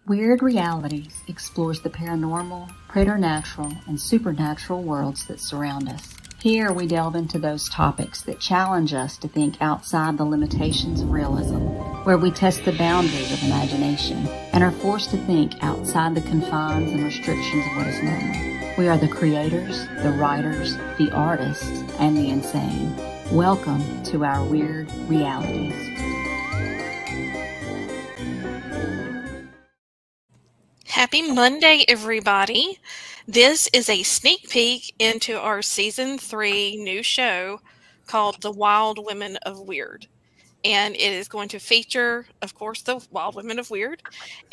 Wyrd Realities explores the paranormal, preternatural, and supernatural worlds that surround us. Here we delve into those topics that challenge us to think outside the limitations of realism, where we test the boundaries of imagination and are forced to think outside the confines and restrictions of what is normal. We are the creators, the writers, the artists, and the insane. Welcome to our Wyrd Realities. Happy Monday, everybody. This is a sneak peek into our season 3 new show called The Wild Women of Wyrd. And it is going to feature, of course, the Wild Women of Wyrd.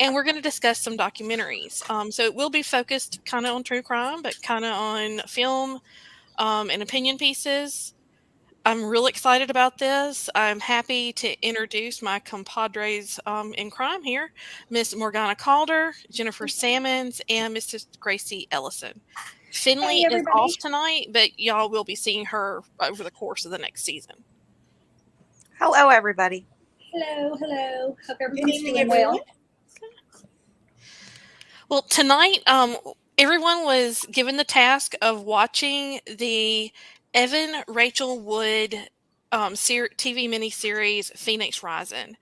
And we're going to discuss some documentaries. So it will be focused kind of on true crime, but kind of on film and opinion pieces. I'm real excited about this. I'm happy to introduce my compadres in crime here, Miss Morgana Calder, Jennifer Sammons, and Mrs. Gracie Ellison. Finley is off tonight, but y'all will be seeing her over the course of the next season. Hello, everybody. Hello. Hope everyone's doing well. Well, tonight, everyone was given the task of watching the Evan Rachel Wood TV miniseries Phoenix Rising.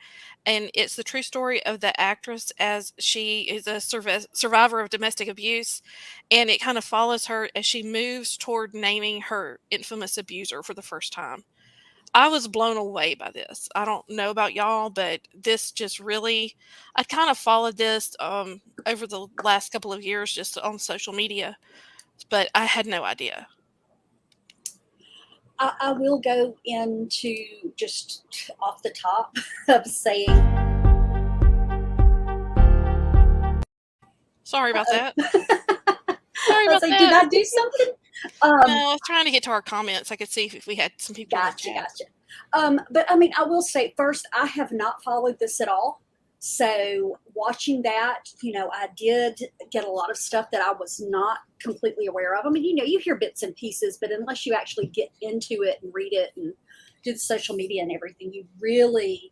And it's the true story of the actress as she is a survivor of domestic abuse. And it kind of follows her as she moves toward naming her infamous abuser for the first time. I was blown away by this. I don't know about y'all, but this just really, I kind of followed this over the last couple of years just on social media, but I had no idea. I will go into just off the top of saying. Sorry about that. Sorry about that. Did I do something? No, I was trying to get to our comments. I could see if we had some people. Gotcha. But I mean, I will say first, I have not followed this at all. So watching that, I did get a lot of stuff that I was not completely aware of. I mean, you hear bits and pieces, but unless you actually get into it and read it and do the social media and everything, you really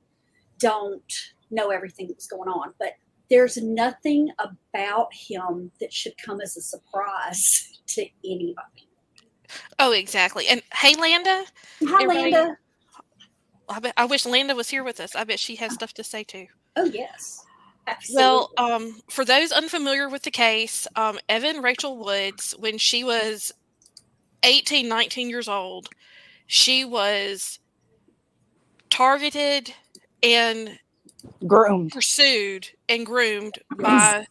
don't know everything that's going on. But there's nothing about him that should come as a surprise to anybody. Oh, exactly. And hey, Landa. Hi, Landa. I wish Landa was here with us. I bet she has stuff to say too. Oh, yes. Absolutely. Well, for those unfamiliar with the case, Evan Rachel Woods, when she was 18, 19 years old, she was targeted and pursued and groomed by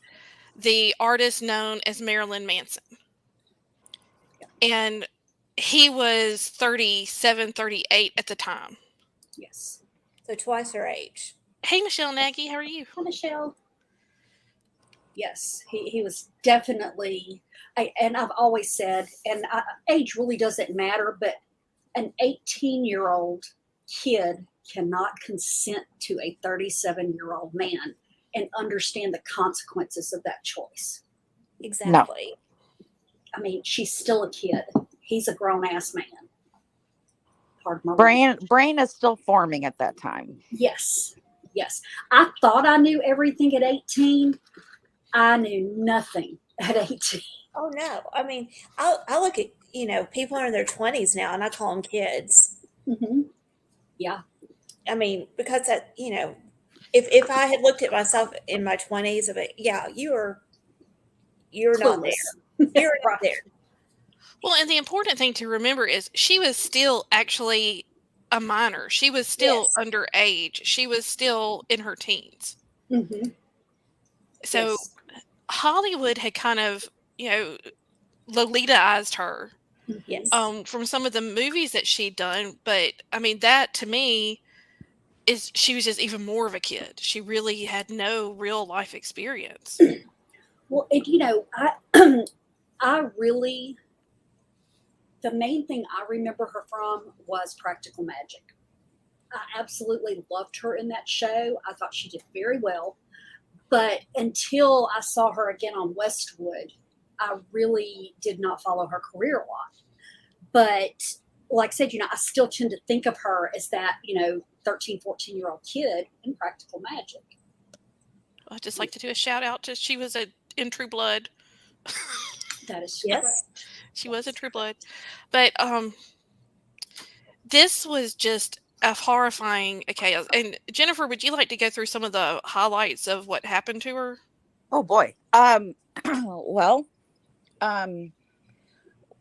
the artist known as Marilyn Manson. And he was 37, 38 at the time. Yes. So twice her age. Hey, Michelle Nagy, how are you? Hi, Michelle. Yes, he was definitely, and I've always said, and age really doesn't matter, but an 18-year-old kid cannot consent to a 37-year-old man and understand the consequences of that choice. Exactly. No. I mean, she's still a kid. He's a grown-ass man. Brain is still forming at that time. Yes. I thought I knew everything at 18. I knew nothing at 18. Oh, no. I mean, I look at, people in their 20s now, and I call them kids. Mm-hmm. Yeah. I mean, because that, if I had looked at myself in my 20s, I'd be, yeah, you're not there. You're not there. Well, and the important thing to remember is she was still actually a minor. She was still underage. She was still in her teens. Mm-hmm. So Hollywood had kind of, Lolita-ized her. Yes. From some of the movies that she'd done. But, I mean, that to me is she was just even more of a kid. She really had no real life experience. Well, I really... The main thing I remember her from was Practical Magic. I absolutely loved her in that show. I thought she did very well. But until I saw her again on Westwood, I really did not follow her career a lot. But like I said, I still tend to think of her as that, 13, 14-year-old kid in Practical Magic. I'd just like to do a shout out to she was in True Blood. That is Yes. correct. She was in True Blood. But this was just a horrifying chaos. And Jennifer, would you like to go through some of the highlights of what happened to her? Oh boy. Well,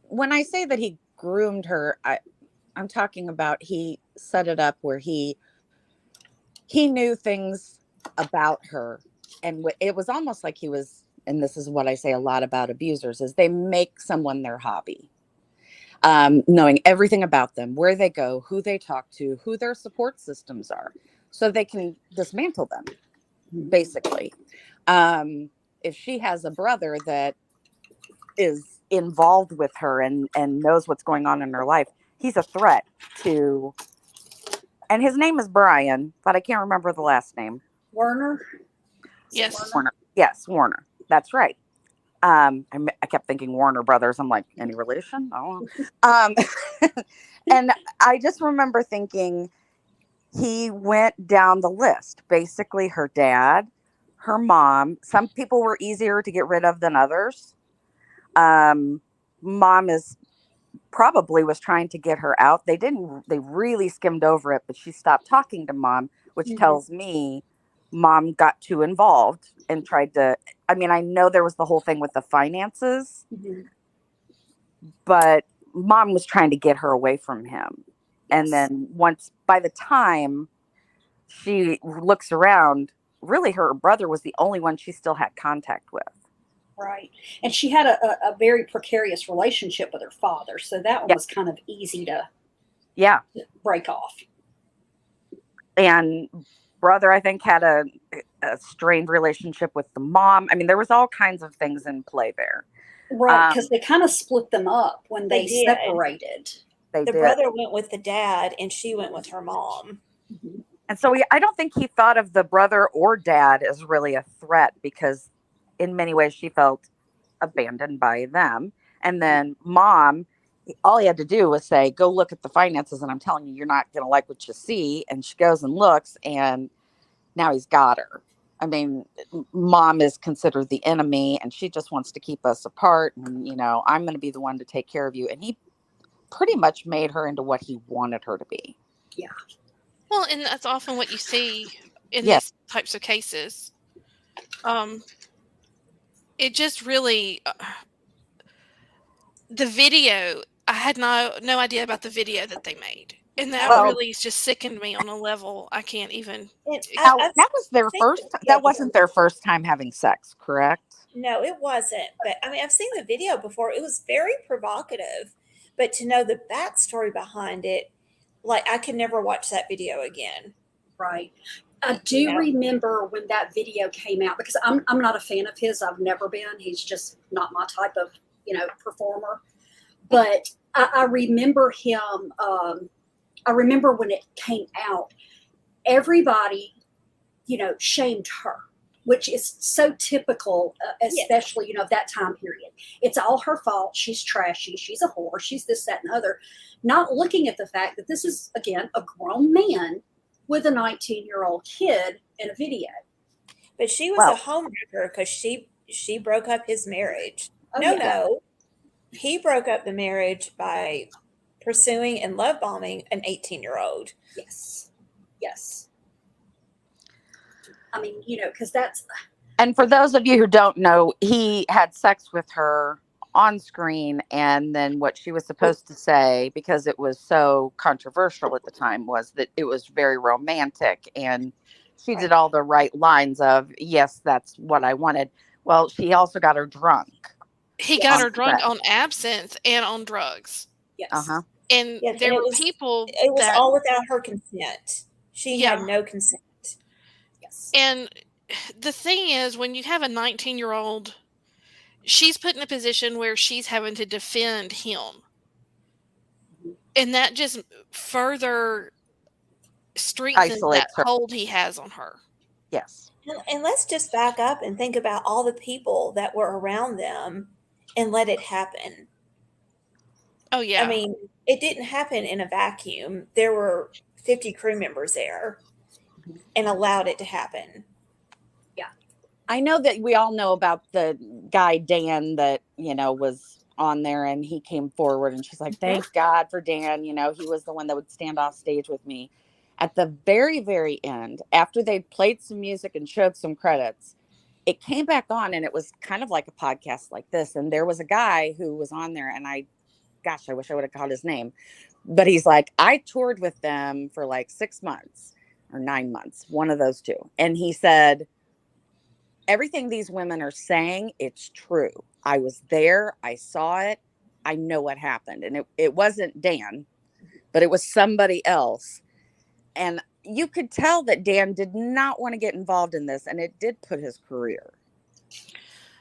when I say that he groomed her, I'm talking about he set it up where he knew things about her, and it was almost like he was. And this is what I say a lot about abusers: is they make someone their hobby. Knowing everything about them, where they go, who they talk to, who their support systems are, so they can dismantle them, basically. If she has a brother that is involved with her and knows what's going on in her life, he's a threat to, and his name is Brian, but I can't remember the last name. Werner? Yes. Warner. Yes, Warner. That's right. I kept thinking Warner Brothers. I'm like, any relation? Oh. And I just remember thinking he went down the list. Basically, her dad, her mom. Some people were easier to get rid of than others. Mom is probably was trying to get her out. They really skimmed over it, but she stopped talking to mom, which tells me mom got too involved and tried to, I mean, I know there was the whole thing with the finances, but mom was trying to get her away from him. And then by the time she looks around, really her brother was the only one she still had contact with. Right. And she had a very precarious relationship with her father. So that one was kind of easy to break off. And brother, I think, had a strained relationship with the mom. I mean, there was all kinds of things in play there. Right, because they kind of split them up when they separated. The brother went with the dad and she went with her mom. And so I don't think he thought of the brother or dad as really a threat, because in many ways she felt abandoned by them. And then mom, all he had to do was say, go look at the finances, and I'm telling you, you're not going to like what you see. And she goes and looks, and now he's got her. I mean, mom is considered the enemy, and she just wants to keep us apart. And, I'm going to be the one to take care of you. And he pretty much made her into what he wanted her to be. Yeah. Well, and that's often what you see in these types of cases. It just really, the video, I had no idea about the video that they made. And that really just sickened me on a level I can't even. That was their first. That wasn't their first time having sex, correct? No, it wasn't. But I mean, I've seen the video before. It was very provocative. But to know the backstory behind it, like, I could never watch that video again. Right. I do remember when that video came out, because I'm not a fan of his. I've never been. He's just not my type of, performer. But I remember him. I remember when it came out, everybody, shamed her, which is so typical, especially, of that time period. It's all her fault. She's trashy. She's a whore. She's this, that, and the other. Not looking at the fact that this is, again, a grown man with a 19-year-old kid in a video. But she was a homewrecker because she broke up his marriage. No. He broke up the marriage by pursuing and love bombing an 18-year-old. Yes. I mean, because that's. And for those of you who don't know, he had sex with her on screen, and then what she was supposed to say, because it was so controversial at the time, was that it was very romantic, and she did all the right lines of, yes, that's what I wanted. Well, she also got her drunk. He got her drunk on absinthe and on drugs. Yes. And there were people. It was all without her consent. She had no consent. Yes. And the thing is, when you have a 19-year-old, she's put in a position where she's having to defend him. And that just further strengthens that hold he has on her. Yes. And let's just back up and think about all the people that were around them and let it happen. Oh, yeah. I mean, it didn't happen in a vacuum. There were 50 crew members there and allowed it to happen. Yeah. I know that we all know about the guy Dan that, was on there, and he came forward, and she's like, thank God for Dan. He was the one that would stand off stage with me. At the very, very end, after they played some music and showed some credits, it came back on, and it was kind of like a podcast like this. And there was a guy who was on there, and I wish I would have called his name, but he's like, I toured with them for like 6 months or 9 months, one of those two. And he said, everything these women are saying, it's true. I was there. I saw it. I know what happened. And it wasn't Dan, but it was somebody else. And you could tell that Dan did not want to get involved in this, and it did put his career.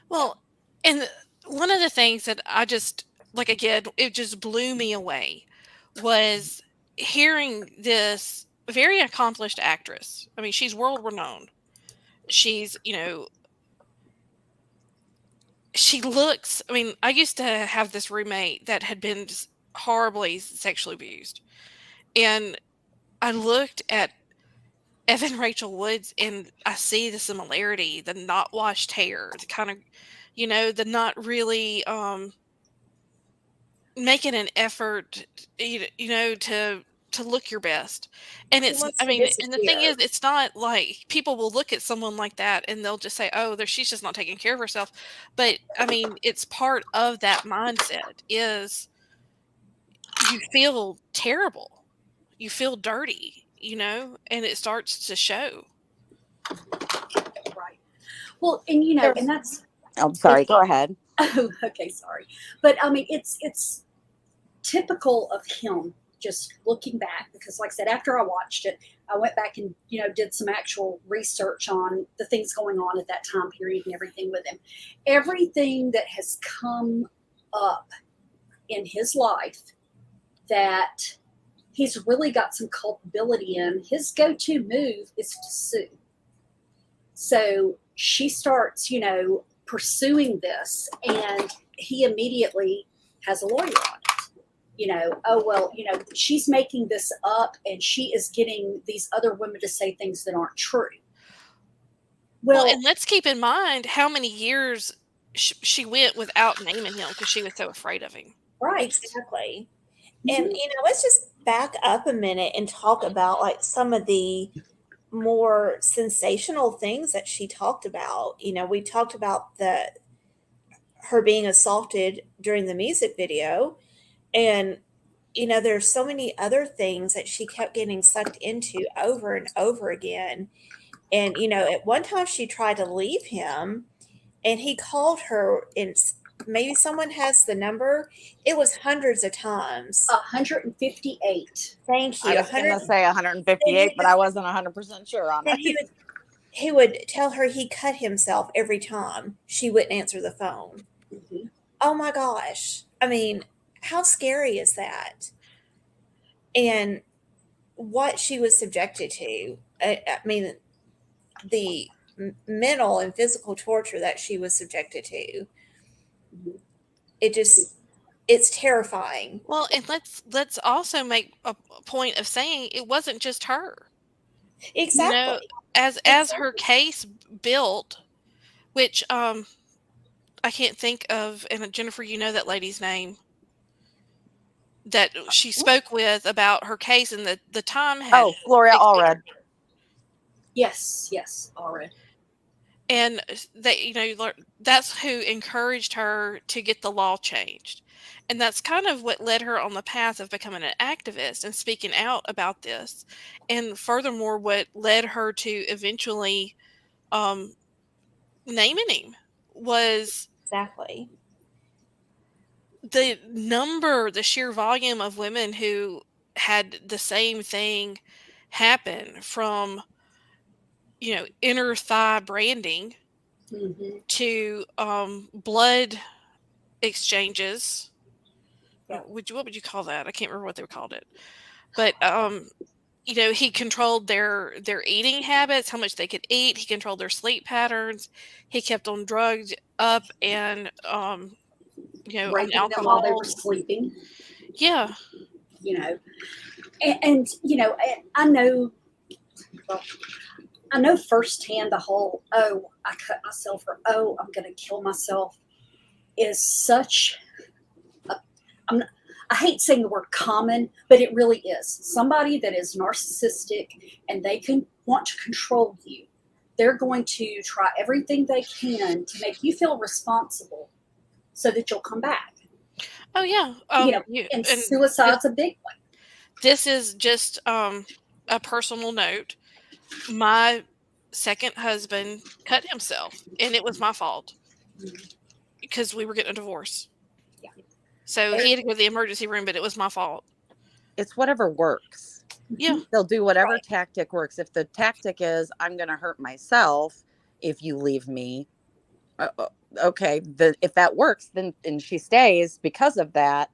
Well, and one of the things that I just, like, again, it just blew me away was hearing this very accomplished actress. I mean, she's world renowned. She's, she looks, I mean, I used to have this roommate that had been horribly sexually abused. And I looked at Evan Rachel Woods and I see the similarity, the not washed hair, the kind of, the not really making an effort, to look your best. And it's, I mean, and the thing is, it's not like people will look at someone like that and they'll just say, oh, she's just not taking care of herself. But I mean, it's part of that mindset is you feel terrible. You feel dirty, and it starts to show. Right. Well, and and that's. I'm sorry. Go ahead. Oh, okay, sorry. But I mean, it's typical of him. Just looking back, because like I said, after I watched it, I went back and did some actual research on the things going on at that time period and everything with him. Everything that has come up in his life that he's really got some culpability in, his go-to move is to sue. So she starts, pursuing this, and he immediately has a lawyer on it. Oh, well, she's making this up, and she is getting these other women to say things that aren't true. Well, and let's keep in mind how many years she went without naming him because she was so afraid of him. Right. Exactly. Mm-hmm. And, let's just back up a minute and talk about like some of the more sensational things that she talked about. We talked about her being assaulted during the music video, and there's so many other things that she kept getting sucked into over and over again. And at one time she tried to leave him, and he called her, and maybe someone has the number. It was hundreds of times. 158. Thank you. I was going to say 158, but I wasn't 100% sure on it. He would tell her he cut himself every time she wouldn't answer the phone. Mm-hmm. Oh my gosh. I mean, how scary is that? And what she was subjected to. I mean, the mental and physical torture that she was subjected to. It's terrifying. Well, and let's also make a point of saying it wasn't just her. Exactly. As her case built, which I can't think of, and Jennifer, that lady's name that she spoke with about her case, and the time had. Oh, Gloria Allred. Yes, Allred. And that's who encouraged her to get the law changed. And that's kind of what led her on the path of becoming an activist and speaking out about this. And furthermore, what led her to eventually naming him was exactly the sheer volume of women who had the same thing happen, from inner thigh branding to blood exchanges. Yeah. What would you call that? I can't remember what they called it. But he controlled their eating habits, how much they could eat. He controlled their sleep patterns. He kept them drugged up and on alcohol while they were sleeping. Yeah. And I know, well, I know firsthand the whole, oh, I cut myself, or oh, I'm going to kill myself, is such I hate saying the word common, but it really is. Somebody that is narcissistic and they can want to control you. They're going to try everything they can to make you feel responsible so that you'll come back. Oh yeah. And suicide's a big one. This is just a personal note. My second husband cut himself, and it was my fault because we were getting a divorce. Yeah. So he had to go to the emergency room, but it was my fault. It's whatever works. Yeah. They'll do whatever tactic works. If the tactic is, I'm going to hurt myself if you leave me, okay, if that works, then and she stays because of that,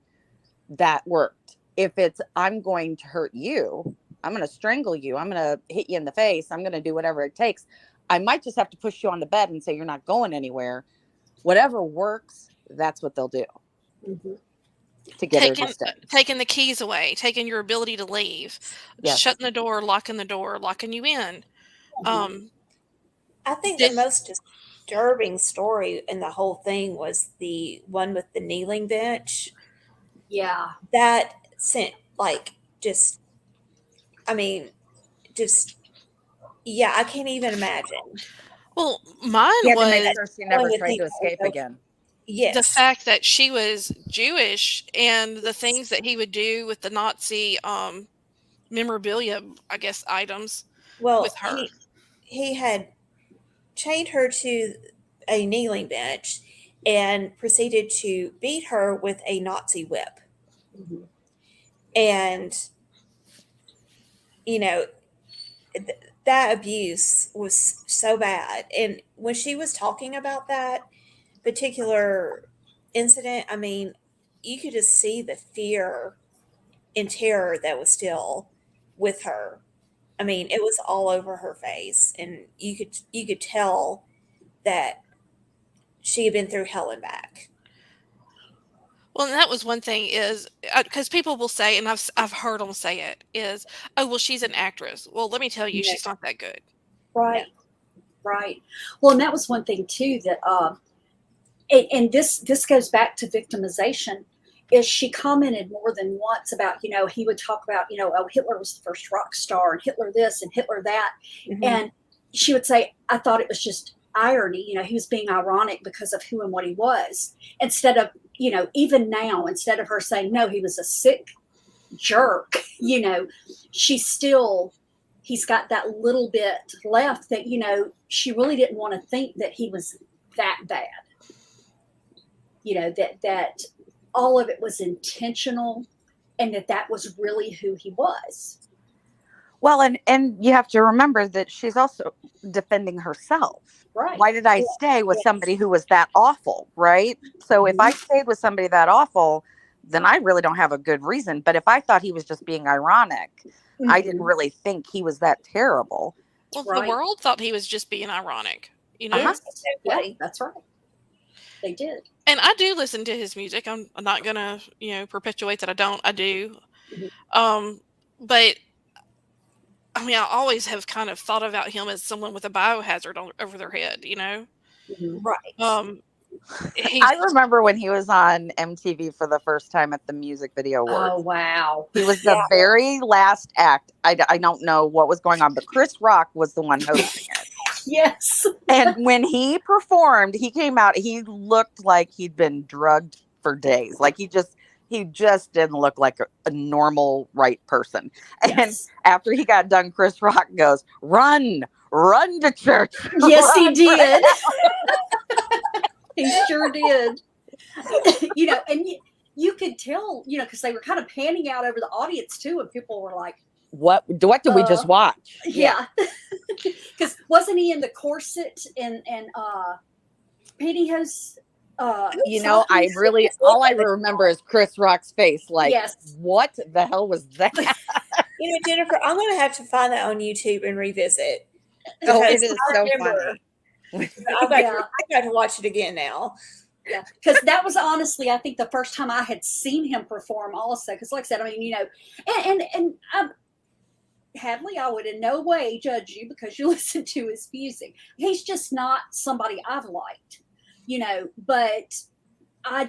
that worked. If it's, I'm going to hurt you, I'm going to strangle you, I'm going to hit you in the face, I'm going to do whatever it takes. I might just have to push you on the bed and say you're not going anywhere. Whatever works, that's what they'll do. Mm-hmm. To get her to stay. Taking the keys away, taking your ability to leave, shutting the door, locking you in. Mm-hmm. I think the most disturbing story in the whole thing was the one with the kneeling bench. Yeah. That sent I can't even imagine. Well, mine was make sure she never tried to escape again. Yes. The fact that she was Jewish and the things that he would do with the Nazi memorabilia, I guess, items with her. He had chained her to a kneeling bench and proceeded to beat her with a Nazi whip. Mm-hmm. And, that abuse was so bad. And when she was talking about that particular incident, I mean, you could just see the fear and terror that was still with her. I mean, it was all over her face, and you could tell that she had been through hell and back. Well, and that was one thing is because people will say, and I've heard them say it is, oh well, she's an actress. Well, let me tell you, she's not that good. Right. No. Right. Well, and that was one thing too that, and this goes back to victimization. Is she commented more than once about, he would talk about, oh, Hitler was the first rock star and Hitler this and Hitler that. Mm-hmm. And she would say, I thought it was just irony, he was being ironic because of who and what he was. Instead of, even now, instead of her saying, no, he was a sick jerk, he's got that little bit left that, she really didn't want to think that he was that bad. That all of it was intentional and that was really who he was. Well, and you have to remember that she's also defending herself. Right. Why did I stay with somebody who was that awful, right? So if I stayed with somebody that awful, then I really don't have a good reason. But if I thought he was just being ironic, I didn't really think he was that terrible. Well, the world thought he was just being ironic, Yes, yeah, that's right. They did. And I do listen to his music. I'm not going to, perpetuate that I don't. I do. Mm-hmm. But I mean, I always have kind of thought about him as someone with a biohazard over their head, Mm-hmm. Right. I remember when he was on MTV for the first time at the music video awards. Oh, wow. He was the very last act. I don't know what was going on, but Chris Rock was the one hosting it. Yes. And when he performed, he came out, he looked like he'd been drugged for days. Like he just didn't look like a normal right person. Yes. And after he got done, Chris Rock goes, run to church. Yes, he did. He sure did. And you could tell, because they were kind of panning out over the audience too, and people were like, what did we just watch? Yeah. Because wasn't he in the corset and pantyhose? All I remember is Chris Rock's face. Like, yes. What the hell was that? Jennifer, I'm going to have to find that on YouTube and revisit. Oh, it is so funny. I got to watch it again now. Yeah, because that was honestly, I think, the first time I had seen him perform also. Because like I said, I mean, Hadley, I would in no way judge you because you listen to his music. He's just not somebody I've liked, but I'm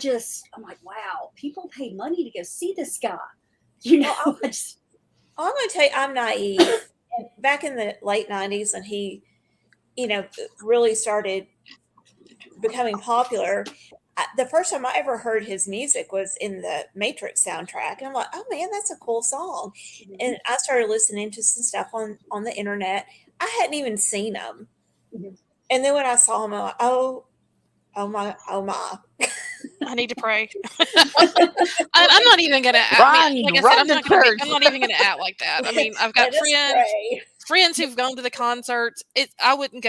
like, wow, people pay money to go see this guy. Well, I'm going to tell you, I'm naive. Back in the late 90s, when he, really started becoming popular, the first time I ever heard his music was in the Matrix soundtrack. And I'm like, oh man, that's a cool song. Mm-hmm. And I started listening to some stuff on the internet. I hadn't even seen him. Mm-hmm. And then when I saw him, I'm like, oh my. I need to pray. I'm not even gonna act. Like I said, I'm not even gonna act like that. I mean, I've got friends who've gone to the concerts. I wouldn't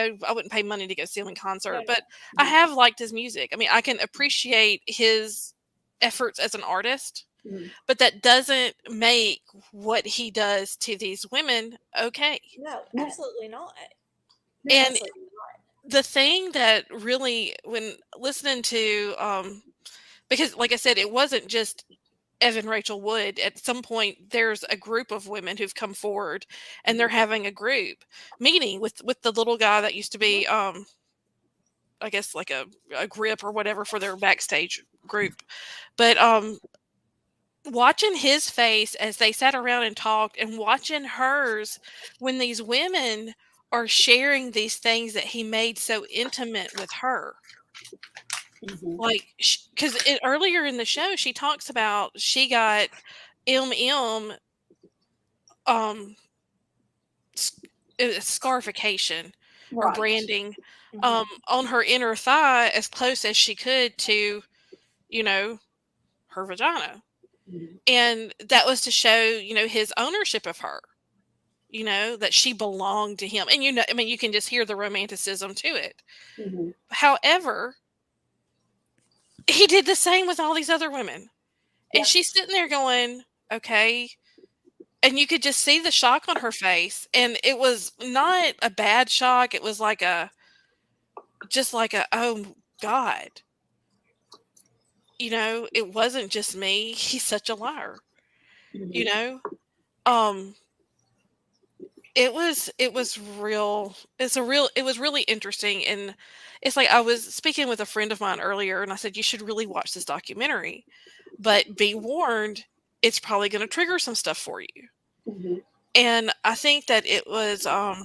pay money to go see him in concert, but I have liked his music. I mean, I can appreciate his efforts as an artist, but that doesn't make what he does to these women okay. No, absolutely not. And absolutely not. The thing that really, when listening to, because like I said, it wasn't just Evan Rachel Wood. At some point, there's a group of women who've come forward, and they're having a group meeting with the little guy that used to be, I guess like a grip or whatever for their backstage group. But watching his face as they sat around and talked, and watching hers when these women are sharing these things that he made so intimate with her. Mm-hmm. Like, because earlier in the show, she talks about she got scarification or branding on her inner thigh as close as she could to, her vagina. Mm-hmm. And that was to show, his ownership of her, that she belonged to him. And, you can just hear the romanticism to it. Mm-hmm. However, he did the same with all these other women. Yeah. And she's sitting there going, okay. And you could just see the shock on her face. And it was not a bad shock. It was like oh God. It wasn't just me. He's such a liar. Mm-hmm. It was really interesting. And it's like, I was speaking with a friend of mine earlier, and I said, you should really watch this documentary, but be warned, it's probably going to trigger some stuff for you. Mm-hmm. And I think that it was a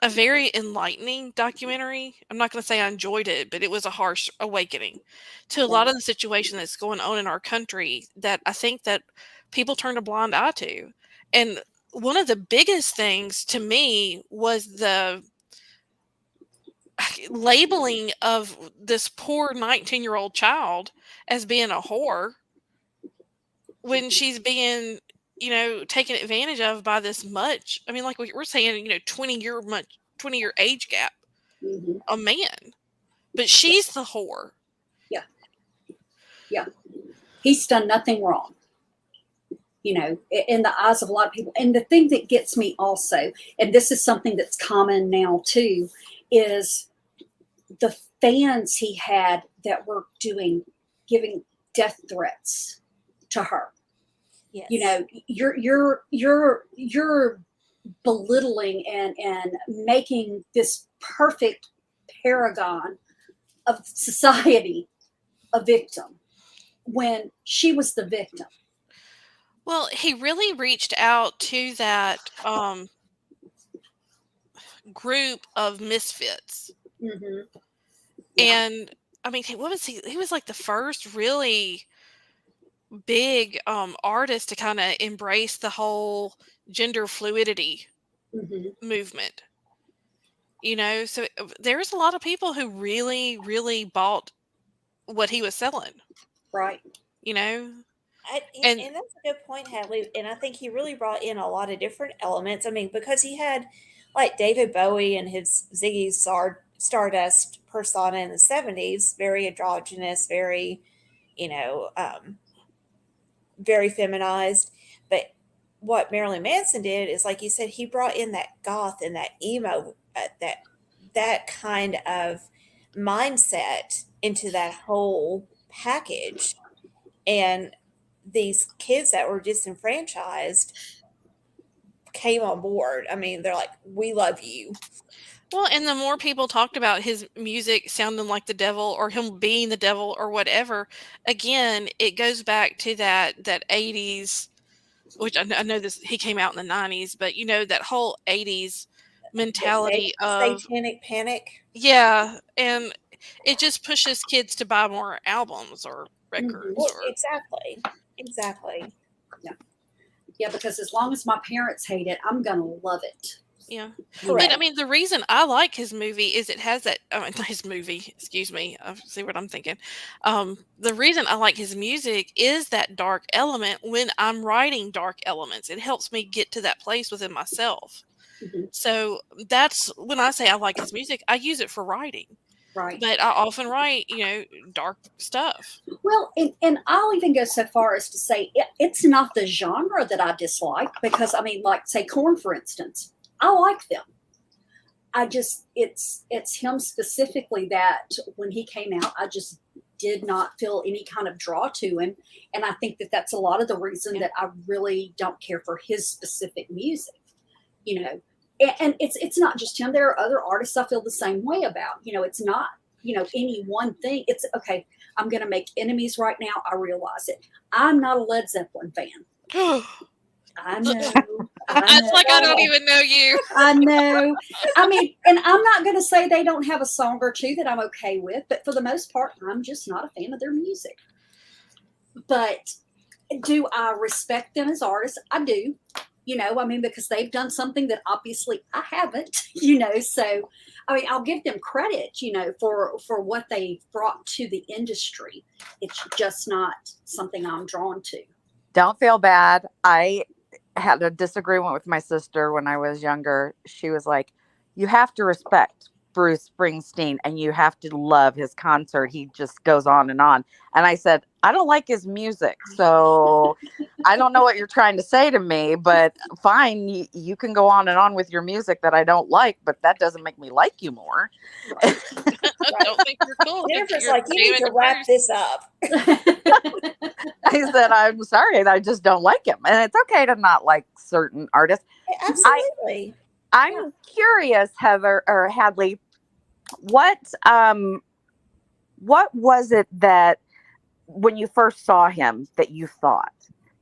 very enlightening documentary. I'm not going to say I enjoyed it, but it was a harsh awakening to a lot of the situation that's going on in our country that I think that people turn a blind eye to. And one of the biggest things to me was the labeling of this poor 19-year-old child as being a whore when she's being, taken advantage of by this much. I mean, like we're saying, 20-year age gap, mm-hmm. a man, but she's the whore. Yeah. Yeah. He's done nothing wrong. In the eyes of a lot of people. And the thing that gets me also, and this is something that's common now too, is the fans he had that were giving death threats to her. Yes. You're belittling and making this perfect paragon of society a victim when she was the victim. Well, he really reached out to that group of misfits. Mm-hmm. Yeah. And I mean, what was he? He was like the first really big artist to kind of embrace the whole gender fluidity mm-hmm. movement. So there's a lot of people who really, really bought what he was selling. Right. And that's a good point, Hadley. And I think he really brought in a lot of different elements. I mean, because he had like David Bowie and his Ziggy Stardust persona in the 70s, very androgynous, very, very feminized. But what Marilyn Manson did is, like you said, he brought in that goth and that emo, that kind of mindset into that whole package. And these kids that were disenfranchised came on board. I mean, they're like, we love you. Well, and the more people talked about his music sounding like the devil or him being the devil or whatever, again, it goes back to that 80s, which I know this, he came out in the 90s, but that whole 80s mentality of satanic panic. Yeah, and it just pushes kids to buy more albums or records. Well, or exactly. Yeah, because as long as my parents hate it, I'm gonna love it. Yeah. Correct. But I mean, the reason I like his movie is it has that. His movie, excuse me. I see what I'm thinking. The reason I like his music is that dark element. When I'm writing dark elements, it helps me get to that place within myself. So that's when I say I like his music. I use it for writing. Right. But I often write, dark stuff. Well, and I'll even go so far as to say it's not the genre that I dislike, because I mean, like, say, Korn, for instance, I like them. I just, it's him specifically that when he came out, I just did not feel any kind of draw to him. And I think that that's a lot of the reason that I really don't care for his specific music, And it's not just him. There are other artists I feel the same way about. It's not, any one thing. It's okay. I'm going to make enemies right now. I realize it. I'm not a Led Zeppelin fan. I know. It's like I don't even know you. I know. I mean, and I'm not going to say they don't have a song or two that I'm okay with, but for the most part, I'm just not a fan of their music. But do I respect them as artists? I do. Because they've done something that obviously I haven't, so, I mean, I'll give them credit, for what they brought to the industry. It's just not something I'm drawn to. Don't feel bad. I had a disagreement with my sister when I was younger. She was like, you have to respect Bruce Springsteen and you have to love his concert. He just goes on. And I said, I don't like his music. So I don't know what you're trying to say to me, but fine. You can go on and on with your music that I don't like, but that doesn't make me like you more. I don't think you're cool. Jennifer's like, you need to wrap this up. I said, I'm sorry. I just don't like him. And it's okay to not like certain artists. Absolutely. I'm curious, Heather or Hadley, what was it that when you first saw him that you thought?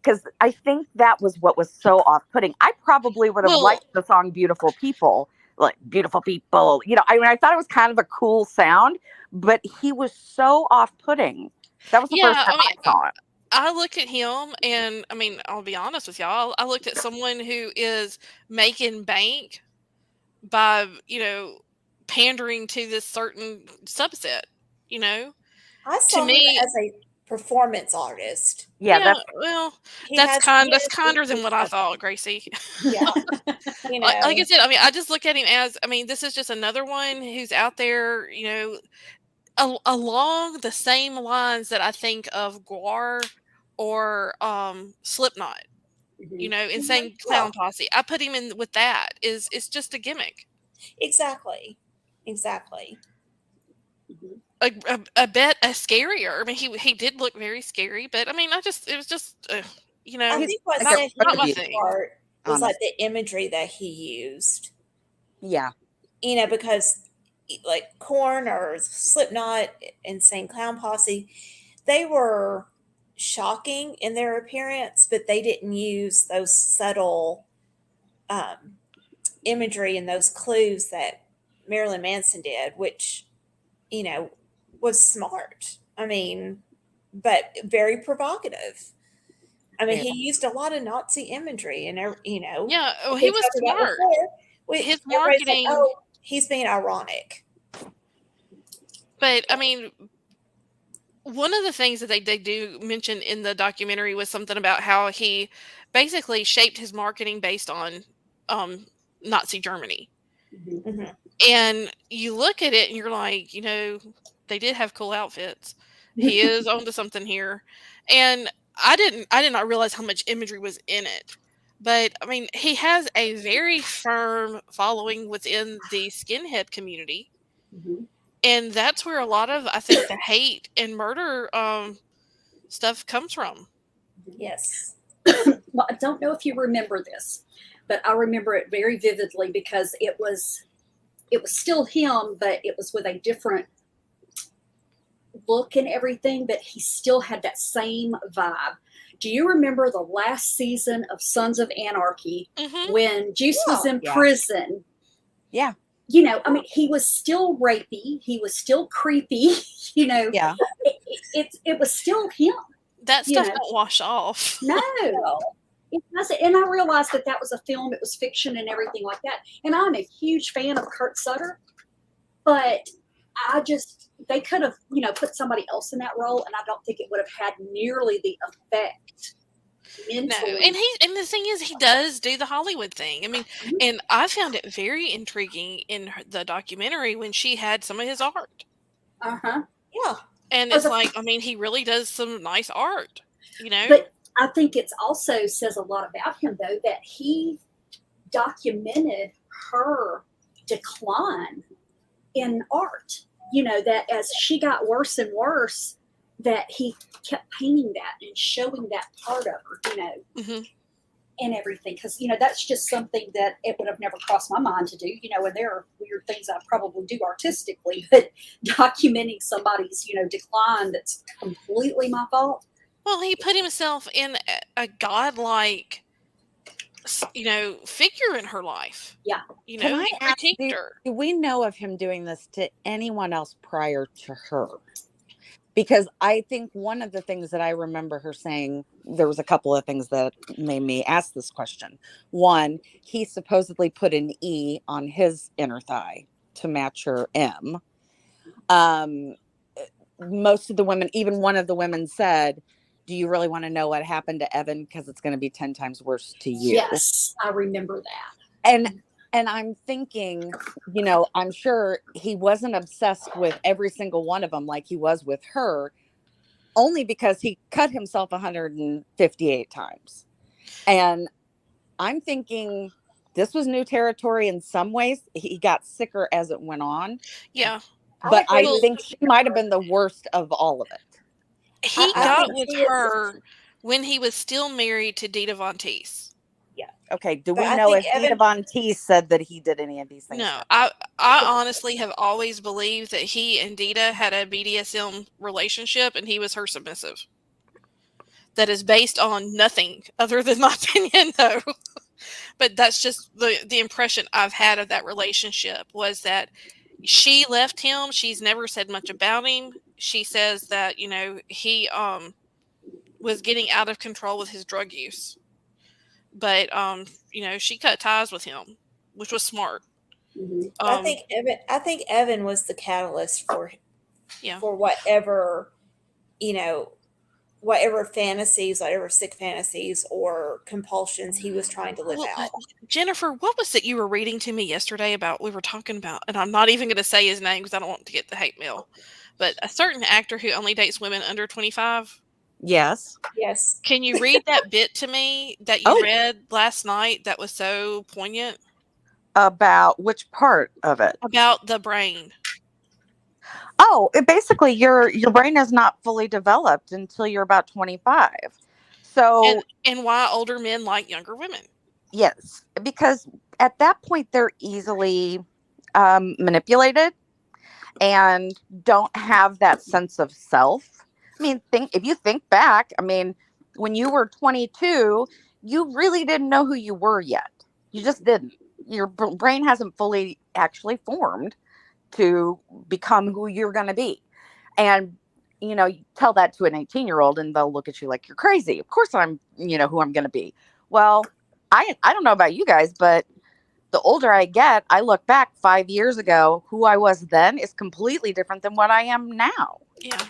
Because I think that was what was so off-putting. I probably would have liked the song Beautiful People, like Beautiful People. I thought it was kind of a cool sound, but he was so off-putting. That was the first time I saw it. I looked at him and, I mean, I'll be honest with y'all. I looked at someone who is making bank by, pandering to this certain subset, I saw him as a performance artist. Yeah, that's kinder than what I thought, Gracie. Yeah. Like I said, I mean, I just look at him as, this is just another one who's out there, along the same lines that I think of Gwar or Slipknot, Insane Clown Posse. I put him in with that. It's just a gimmick. Exactly. A bit scarier. I mean, he did look very scary, but I mean, it was just I think what set him apart was like the imagery that he used. Yeah. Because like Korn or Slipknot, Insane Clown Posse, they were shocking in their appearance, but they didn't use those subtle imagery and those clues that Marilyn Manson did, which, was smart. I mean, but very provocative. I mean, he used a lot of Nazi imagery and, Yeah, he was smart. His marketing. Like, oh, he's being ironic. But, I mean, one of the things that they do mention in the documentary was something about how he basically shaped his marketing based on Nazi Germany. Mm-hmm. And you look at it and you're like, they did have cool outfits. He is onto something here. And I did not realize how much imagery was in it. But, I mean, he has a very firm following within the skinhead community. Mm-hmm. And that's where a lot of, I think, the hate and murder stuff comes from. Yes. Well, I don't know if you remember this, but I remember it very vividly because it was still him, but it was with a different look and everything, but he still had that same vibe. Do you remember the last season of Sons of Anarchy when Juice was in prison? Yeah. You know, I mean, he was still rapey. He was still creepy. You know, Yeah. It was still him. That stuff don't wash off. No. It doesn't. And I realized that was a film. It was fiction and everything like that. And I'm a huge fan of Kurt Sutter, but they could have, put somebody else in that role, and I don't think it would have had nearly the effect mentally. No, and the thing is, he does do the Hollywood thing. I mean, and I found it very intriguing in the documentary when she had some of his art. Yeah. And it's like, I mean, he really does some nice art, But I think it's also says a lot about him, though, that he documented her decline in art. That as she got worse and worse, that he kept painting that and showing that part of her, and everything. Because, that's just something that it would have never crossed my mind to do, and there are weird things I probably do artistically, but documenting somebody's, decline, that's completely my fault. Well, he put himself in a godlike, figure in her life. Yeah. Can I ask, do we know of him doing this to anyone else prior to her? Because I think one of the things that I remember her saying, there was a couple of things that made me ask this question. One, he supposedly put an E on his inner thigh to match her M. Most of the women, even one of the women said, do you really want to know what happened to Evan? Because it's going to be 10 times worse to you. Yes, I remember that. And I'm thinking, I'm sure he wasn't obsessed with every single one of them like he was with her, only because he cut himself 158 times. And I'm thinking this was new territory in some ways. He got sicker as it went on. Yeah. But I think she might have been the worst of all of it. He got with her when he was still married to Dita Von Teese. Yeah. Okay. Do we know if Dita Von Teese said that he did any of these things? No. I honestly have always believed that he and Dita had a BDSM relationship and he was her submissive. That is based on nothing other than my opinion, though. But that's just the impression I've had of that relationship, was that she left him. She's never said much about him. She says that, he was getting out of control with his drug use. But, she cut ties with him, which was smart. I think Evan was the catalyst for whatever, whatever fantasies, whatever sick fantasies or compulsions he was trying to live out. Jennifer, what was it you were reading to me yesterday about? We were talking about, and I'm not even going to say his name because I don't want to get the hate mail, but a certain actor who only dates women under 25. Yes. Can you read that bit to me that you read last night that was so poignant? About which part of it? About the brain. Oh, basically your brain is not fully developed until you're about 25. So and why older men like younger women. Yes, because at that point they're easily manipulated and don't have that sense of self. I mean, if you think back, when you were 22, you really didn't know who you were yet. You just didn't. Your brain hasn't fully actually formed to become who you're going to be. And, you tell that to an 18-year-old and they'll look at you like you're crazy. Of course I'm, who I'm going to be. Well, I don't know about you guys, but the older I get, I look back 5 years ago, who I was then is completely different than what I am now. Yeah.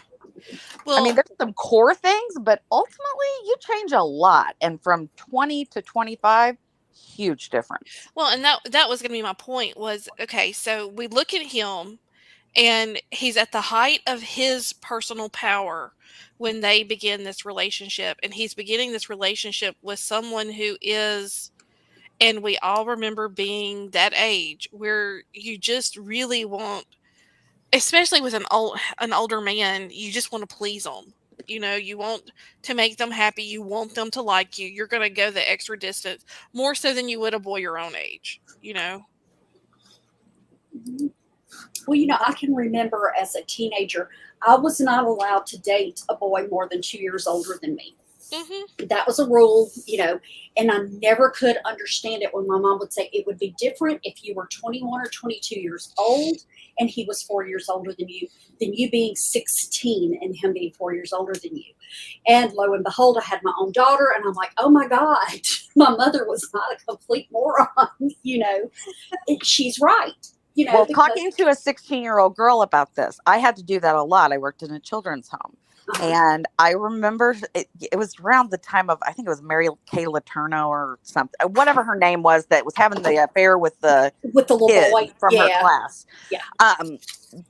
Well, there's some core things, but ultimately you change a lot. And from 20 to 25, huge difference. Well, and that was going to be my point was, okay, so we look at him and he's at the height of his personal power when they begin this relationship. And he's beginning this relationship with someone who is, and we all remember being that age where you just really want, especially with an older man, you just want to please them. You want to make them happy. You want them to like you. You're going to go the extra distance, more so than you would a boy your own age, Well, I can remember as a teenager, I was not allowed to date a boy more than 2 years older than me. Mm-hmm. That was a rule, and I never could understand it when my mom would say it would be different if you were 21 or 22 years old and he was 4 years older than you being 16 and him being 4 years older than you. And lo and behold, I had my own daughter, and I'm like, oh my God, my mother was not a complete moron, And she's right. Well, talking to a 16-year-old girl about this, I had to do that a lot. I worked in a children's home. And I remember it was around the time of, I think it was Mary Kay Letourneau or something, whatever her name was, that was having the affair with the little boy from her class. Yeah.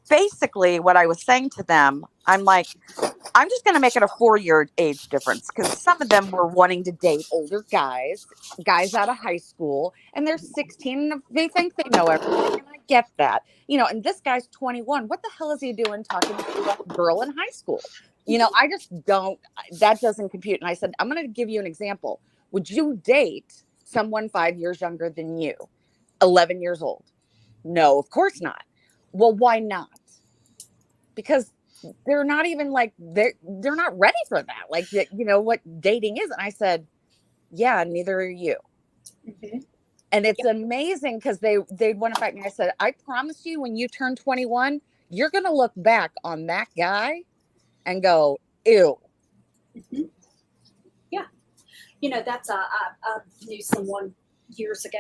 Basically, what I was saying to them, I'm like, I'm just going to make it a 4-year age difference, because some of them were wanting to date older guys out of high school, and they're 16 and they think they know everything. And I get that, and this guy's 21. What the hell is he doing talking to a girl in high school? I just don't, that doesn't compute. And I said, I'm going to give you an example. Would you date someone 5 years younger than you, 11 years old? No, of course not. Well, why not? Because they're not even like, they're not ready for that. Like, what dating is. And I said, yeah, neither are you. Mm-hmm. And it's amazing, because they'd want to fight me. I said, I promise you, when you turn 21, you're going to look back on that guy and go, ew. Mm-hmm. Yeah. That's, I knew someone years ago,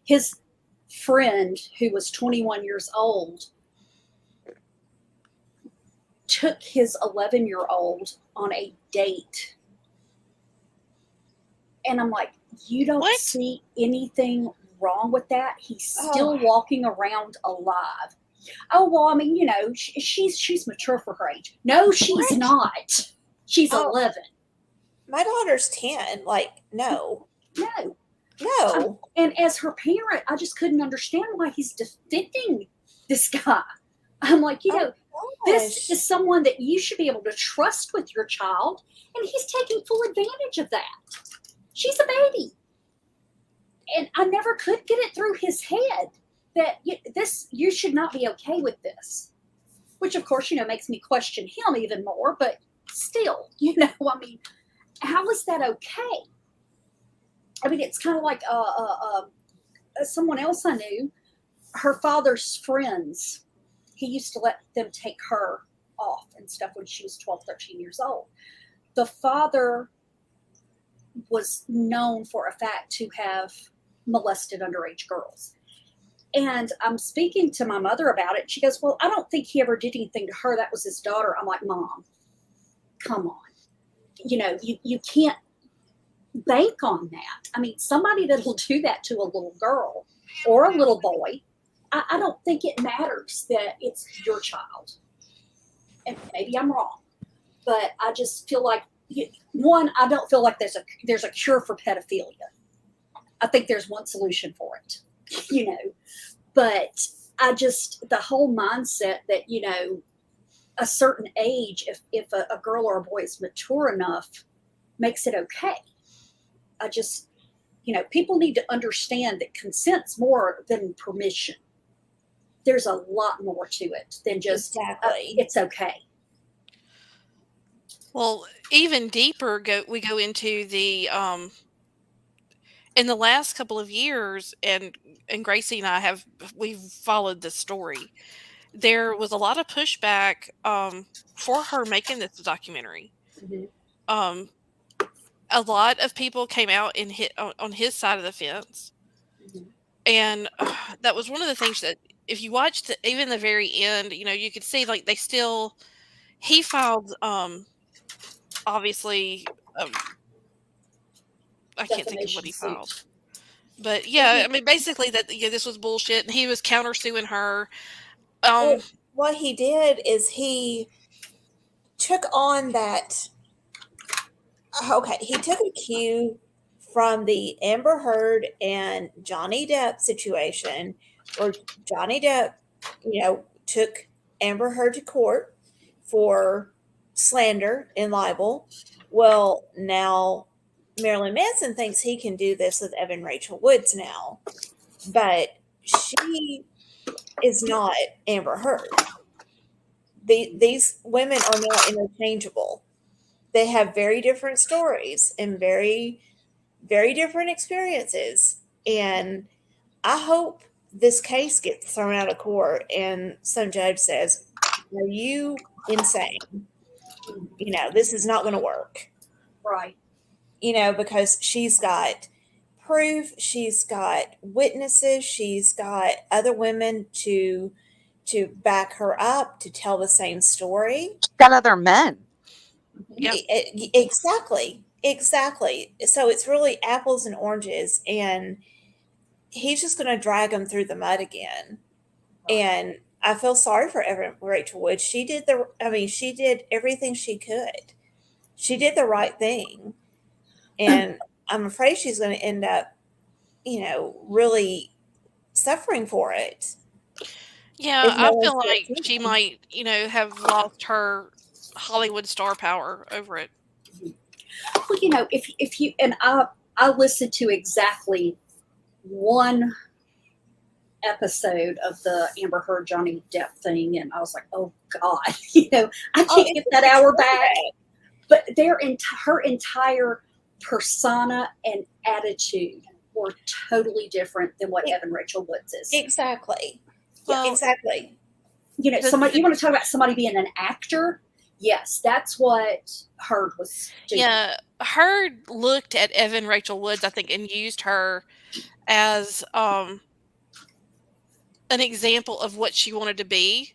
his friend who was 21 years old took his 11-year-old on a date. And I'm like, you don't see anything wrong with that? He's still walking around alive. Oh, well, I mean, she's mature for her age. No, she's not. She's 11. My daughter's 10. Like, no. And as her parent, I just couldn't understand why he's defending this guy. I'm like, this is someone that you should be able to trust with your child, and he's taking full advantage of that. She's a baby. And I never could get it through his head that you should not be okay with this. Which, of course, makes me question him even more, but still, I mean, how is that okay? I mean, it's kind of like someone else I knew, her father's friends. He used to let them take her off and stuff when she was 12, 13 years old. The father was known for a fact to have molested underage girls. And I'm speaking to my mother about it. She goes, well, I don't think he ever did anything to her. That was his daughter. I'm like, Mom, come on. You can't bank on that. I mean, somebody that'll do that to a little girl or a little boy, I don't think it matters that it's your child. And maybe I'm wrong, but I just feel like, I don't feel like there's a cure for pedophilia. I think there's one solution for it, but the whole mindset that, a certain age, if a girl or a boy is mature enough, makes it okay. People need to understand that consent's more than permission. There's a lot more to it than just, it's okay. Well, even deeper, we go into the in the last couple of years, and Gracie and I we've followed this story. There was a lot of pushback for her making this documentary. Mm-hmm. A lot of people came out and hit on his side of the fence, Mm-hmm. and that was one of the things that, if you watched even the very end, you could see like he filed obviously. I can't think of what he filed. But yeah, I mean, basically that this was bullshit, and he was countersuing her. What he did is he took on that. Okay, he took a cue from the Amber Heard and Johnny Depp situation, where Johnny Depp, took Amber Heard to court for slander and libel. Well, now Marilyn Manson thinks he can do this with Evan Rachel Woods now, but she is not Amber Heard. These women are not interchangeable. They have very different stories and very, very different experiences. And I hope this case gets thrown out of court and some judge says, "Are you insane? This is not going to work." Right. Because she's got proof, she's got witnesses, she's got other women to back her up, to tell the same story. She's got other men. Yep. Exactly. So it's really apples and oranges, and he's just going to drag them through the mud again. And I feel sorry for Rachel Wood. She did everything she could. She did the right thing. And I'm afraid she's going to end up, really suffering for it. Yeah, I feel like she might, have lost her Hollywood star power over it. Well, if you and I listened to exactly one episode of the Amber Heard Johnny Depp thing, and I was like, oh God, I can't get that hour back. But her entire persona and attitude were totally different than what Evan Rachel Woods is. Exactly. Well, exactly. Somebody, you want to talk about somebody being an actor? Yes, that's what Heard was doing. Yeah, Heard looked at Evan Rachel Woods, I think, and used her as an example of what she wanted to be,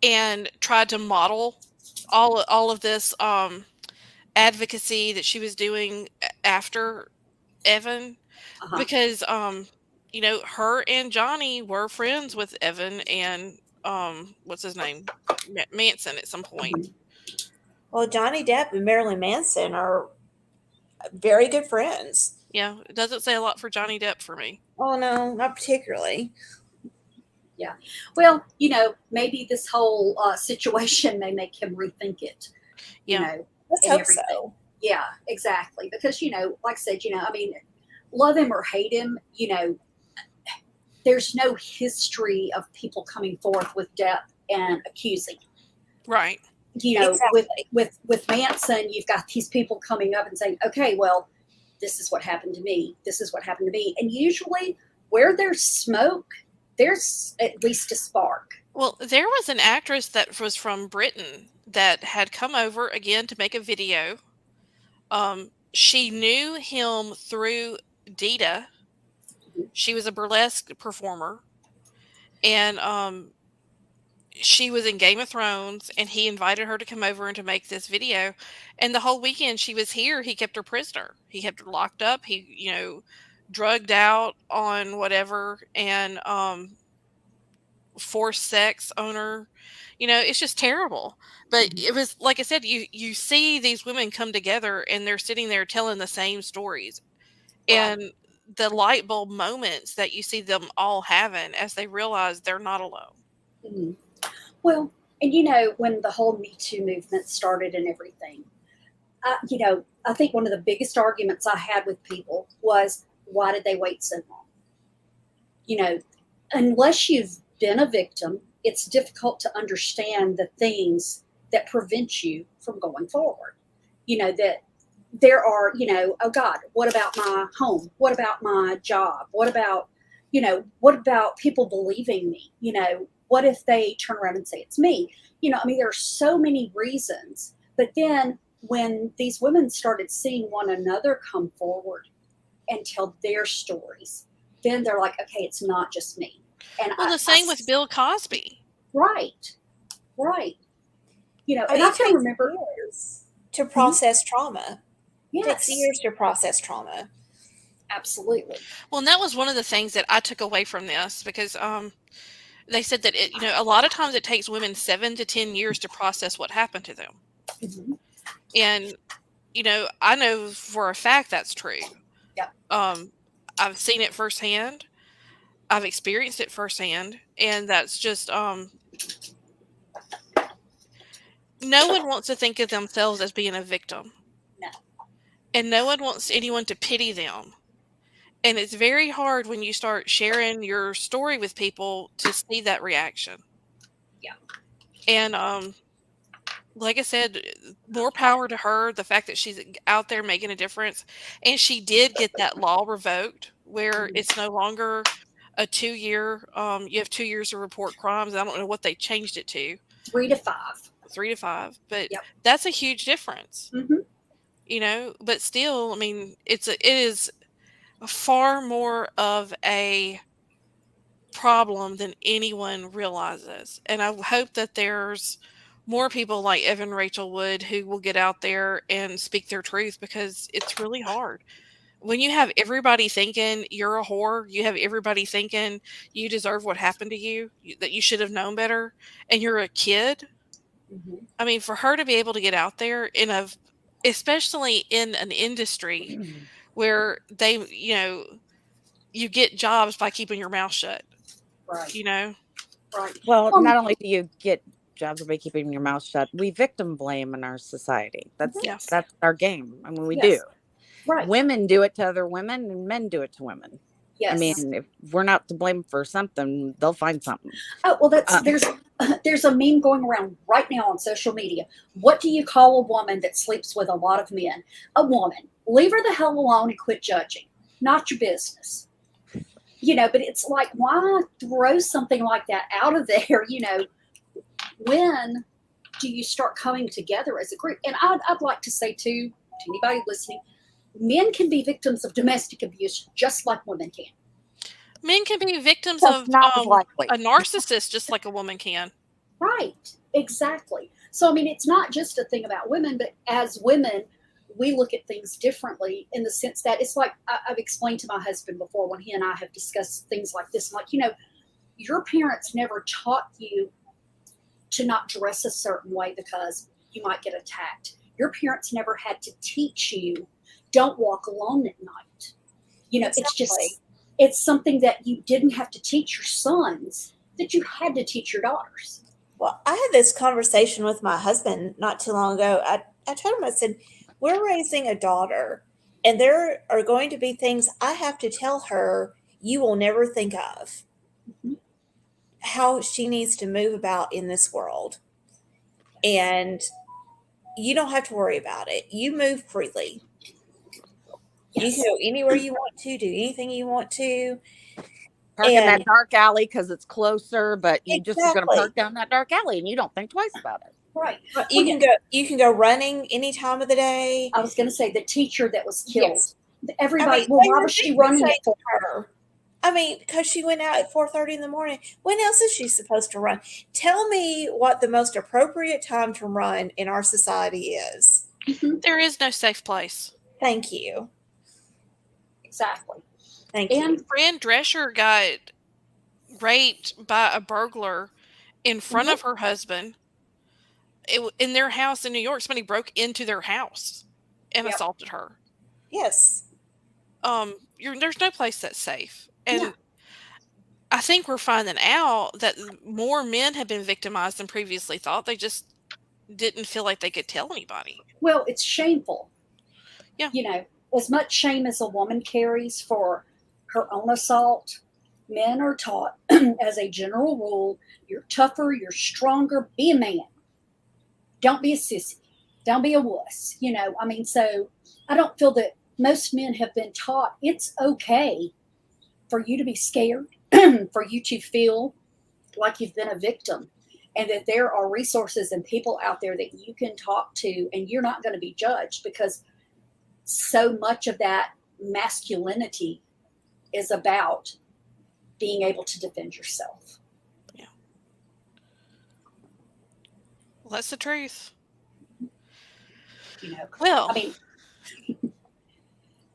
and tried to model all of this advocacy that she was doing after Evan, because her and Johnny were friends with Evan and what's his name, Manson at some point. Well, Johnny Depp and Marilyn Manson are very good friends. Yeah, it doesn't say a lot for Johnny Depp for me. Oh no, not particularly. Yeah. Well, maybe this whole situation may make him rethink it. Yeah. Let's hope so. Yeah, exactly. Because, like I said, love him or hate him, there's no history of people coming forth with Depp and accusing. Right. Exactly. with Manson, you've got these people coming up and saying, okay, well, this is what happened to me. This is what happened to me. And usually where there's smoke, there's at least a spark. Well, there was an actress that was from Britain that had come over again to make a video. She knew him through Dita. She was a burlesque performer, and she was in Game of Thrones, and he invited her to come over and to make this video. And the whole weekend she was here, he kept her prisoner. He kept her locked up. He, drugged out on whatever, and forced sex on her. It's just terrible. But it was, like I said, you see these women come together and they're sitting there telling the same stories. And the light bulb moments that you see them all having as they realize they're not alone. Well, and when the whole Me Too movement started and everything, I think one of the biggest arguments I had with people was, why did they wait so long? Unless you've been a victim, it's difficult to understand the things that prevent you from going forward. That there are, oh God, what about my home? What about my job? What about people believing me? What if they turn around and say it's me? There are so many reasons. But then when these women started seeing one another come forward and tell their stories, then they're like, okay, it's not just me. And the same with Bill Cosby. Right. And I can remember years to process trauma. Yes. It takes years to process trauma. Absolutely. Well, and that was one of the things that I took away from this, because they said that a lot of times it takes women 7 to 10 years to process what happened to them. And I know for a fact that's true. Yeah. I've seen it firsthand. I've experienced it firsthand, and that's just no one wants to think of themselves as being a victim. No. And no one wants anyone to pity them. And it's very hard when you start sharing your story with people to see that reaction. Yeah. And like I said, more power to her. The fact that she's out there making a difference. And she did get that law revoked where it's no longer a 2-year, you have 2 years to report crimes. I don't know what they changed it to. 3 to 5. 3 to 5. But Yep. that's a huge difference. Mm-hmm. You know, but still, I mean, it is far more of a problem than anyone realizes. And I hope that there's more people like Evan Rachel Wood who will get out there and speak their truth, because it's really hard. When you have everybody thinking you're a whore, you have everybody thinking you deserve what happened to you, that you should have known better, and you're a kid. Mm-hmm. I mean, for her to be able to get out there especially in an industry where they, you get jobs by keeping your mouth shut. Right. You know? Right. Well, not only do you get jobs by keeping your mouth shut, we victim blame in our society. That's our game. I mean, we do. Right. Women do it to other women, and men do it to women. Yes. I mean, if we're not to blame for something, they'll find something. Oh, well, there's a meme going around right now on social media. What do you call a woman that sleeps with a lot of men? A woman. Leave her the hell alone and quit judging. Not your business. But it's like, why throw something like that out of there? When do you start coming together as a group? And I'd like to say, too, to anybody listening, men can be victims of domestic abuse just like women can. Men can be victims of a narcissist just like a woman can. Right. Exactly. So, I mean, it's not just a thing about women, but as women, we look at things differently in the sense that it's like I've explained to my husband before when he and I have discussed things like this. I'm like, your parents never taught you to not dress a certain way because you might get attacked. Your parents never had to teach you, don't walk alone at night. Exactly. It's something that you didn't have to teach your sons, that you had to teach your daughters. Well, I had this conversation with my husband not too long ago. I told him, I said, we're raising a daughter, and there are going to be things I have to tell her you will never think of. Mm-hmm. How she needs to move about in this world. And you don't have to worry about it. You move freely. Yes. You can go anywhere you want to, do anything you want to. Park in that dark alley because it's closer, but you just are going to park down that dark alley and you don't think twice about it. Right. You can go running any time of the day. I was going to say the teacher that was killed. Yes. Everybody, why was she running it for her? I mean, because she went out at 4:30 in the morning. When else is she supposed to run? Tell me what the most appropriate time to run in our society is. Mm-hmm. There is no safe place. Thank you. Exactly. Thank you. And Fran Drescher got raped by a burglar in front of her husband in their house in New York. Somebody broke into their house and assaulted her. Yes. There's no place that's safe. And I think we're finding out that more men have been victimized than previously thought. They just didn't feel like they could tell anybody. Well, it's shameful. Yeah. As much shame as a woman carries for her own assault, men are taught, as a general rule, you're tougher, you're stronger, be a man. Don't be a sissy. Don't be a wuss. So I don't feel that most men have been taught it's okay for you to be scared, for you to feel like you've been a victim, and that there are resources and people out there that you can talk to and you're not going to be judged, because so much of that masculinity is about being able to defend yourself. Yeah. Well, that's the truth. Well, I mean,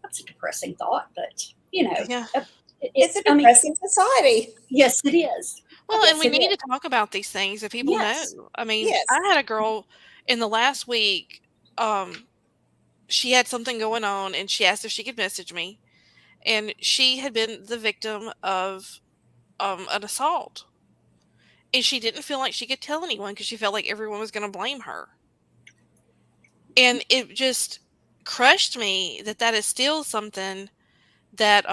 that's a depressing thought, but it's a depressing society. Yes, it is. Well, and we need to talk about these things that people know. I mean, I had a girl in the last week. She had something going on, and she asked if she could message me, and she had been the victim of an assault. and she didn't feel like she could tell anyone because she felt like everyone was going to blame her. And it just crushed me that is still something that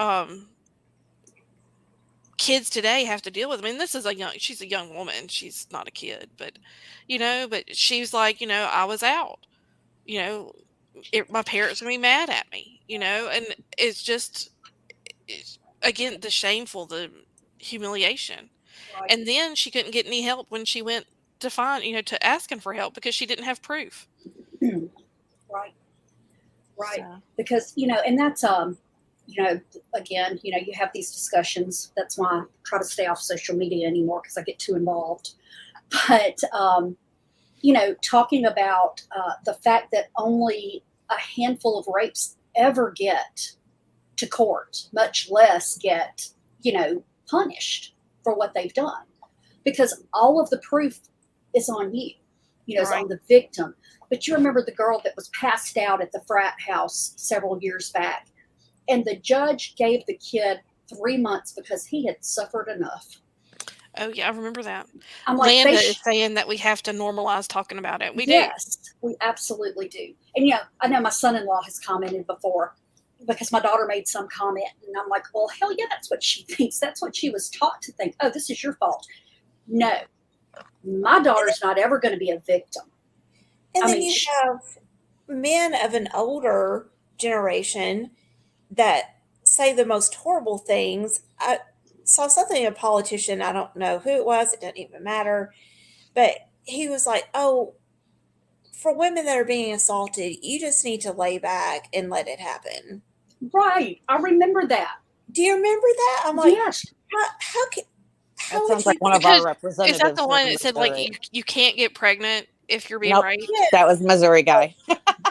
kids today have to deal with. I mean, she's a young woman. She's not a kid, but she's like, I was out. My parents are gonna be mad at me. And it's just again the shameful, the humiliation. Right. And then she couldn't get any help when she went to to asking for help because she didn't have proof. Right. Right. So. Because, and that's, again, you have these discussions. That's why I try to stay off social media anymore because I get too involved. But, talking about the fact that only a handful of rapes ever get to court, much less get, punished for what they've done. Because all of the proof is on you, is on the victim. But you remember the girl that was passed out at the frat house several years back, and the judge gave the kid 3 months because he had suffered enough. Oh, yeah, I remember that. I'm like, Landa is saying that we have to normalize talking about it. We do. Yes, we absolutely do. And, I know my son-in-law has commented before because my daughter made some comment, and I'm like, well, hell yeah, that's what she thinks. That's what she was taught to think. Oh, this is your fault. No, my daughter's not ever going to be a victim. And then you have men of an older generation that say the most horrible things. I saw something, a politician, I don't know who it was, it doesn't even matter, but he was like, oh, for women that are being assaulted, you just need to lay back and let it happen. Right. I remember that. Do you remember that? I'm like, yes. How that sounds like one of our representatives. Is that the one that said, like, you can't get pregnant if you're being raped? Yes. That was Missouri guy.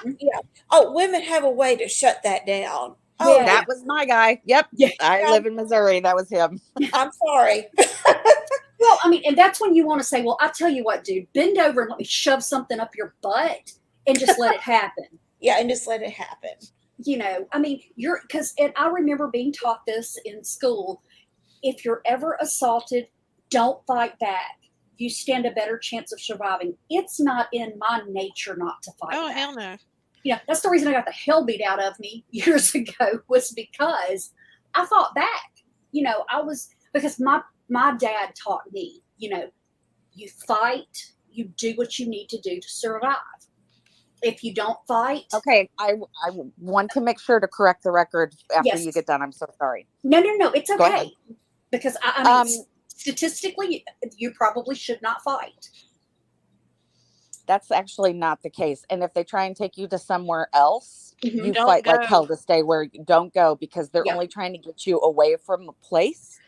Yeah. Oh, women have a way to shut that down. Oh, yeah. That was my guy. Yep. Yeah. I live in Missouri. That was him. I'm sorry. Well, I mean, and that's when you want to say, well, I tell you what, dude, bend over and let me shove something up your butt and just let it happen. Yeah, and just let it happen. I mean, and I remember being taught this in school. If you're ever assaulted, don't fight back. You stand a better chance of surviving. It's not in my nature not to fight back. Oh, hell no. That's the reason I got the hell beat out of me years ago was because I fought back. Because my dad taught me, you fight, you do what you need to do to survive. If you don't fight. Okay, I want to make sure to correct the record after you get done. I'm so sorry. No, it's okay. Because I mean, statistically, you probably should not fight. That's actually not the case. And if they try and take you to somewhere else, you Don't fight go. like hell to stay where you don't go because they're only trying to get you away from a place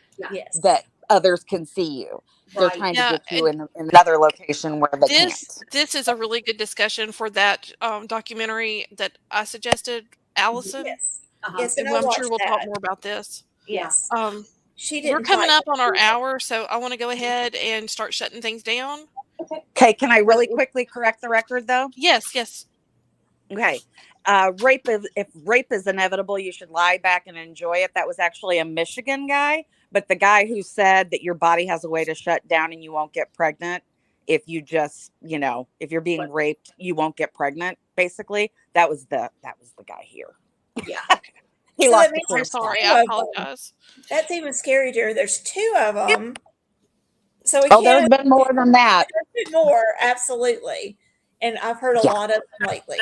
that others can see you. They're trying to get you in another location where they can't. This is a really good discussion for that documentary that I suggested, Allison. Yes. Yes, and I'm sure we'll talk more about this. Yes. We're coming up on our hour, so I want to go ahead and start shutting things down. Okay, can I really quickly correct the record, though? Yes. Okay. If rape is inevitable, you should lie back and enjoy it. That was actually a Michigan guy, but the guy who said that your body has a way to shut down and you won't get pregnant if you just, if you're being raped, you won't get pregnant. Basically, that was the guy here. Yeah. He lost. I'm sorry. I apologize. That's even scarier. There's 2 of them. So there's been more than that. There's been more, absolutely. And I've heard a lot of them lately.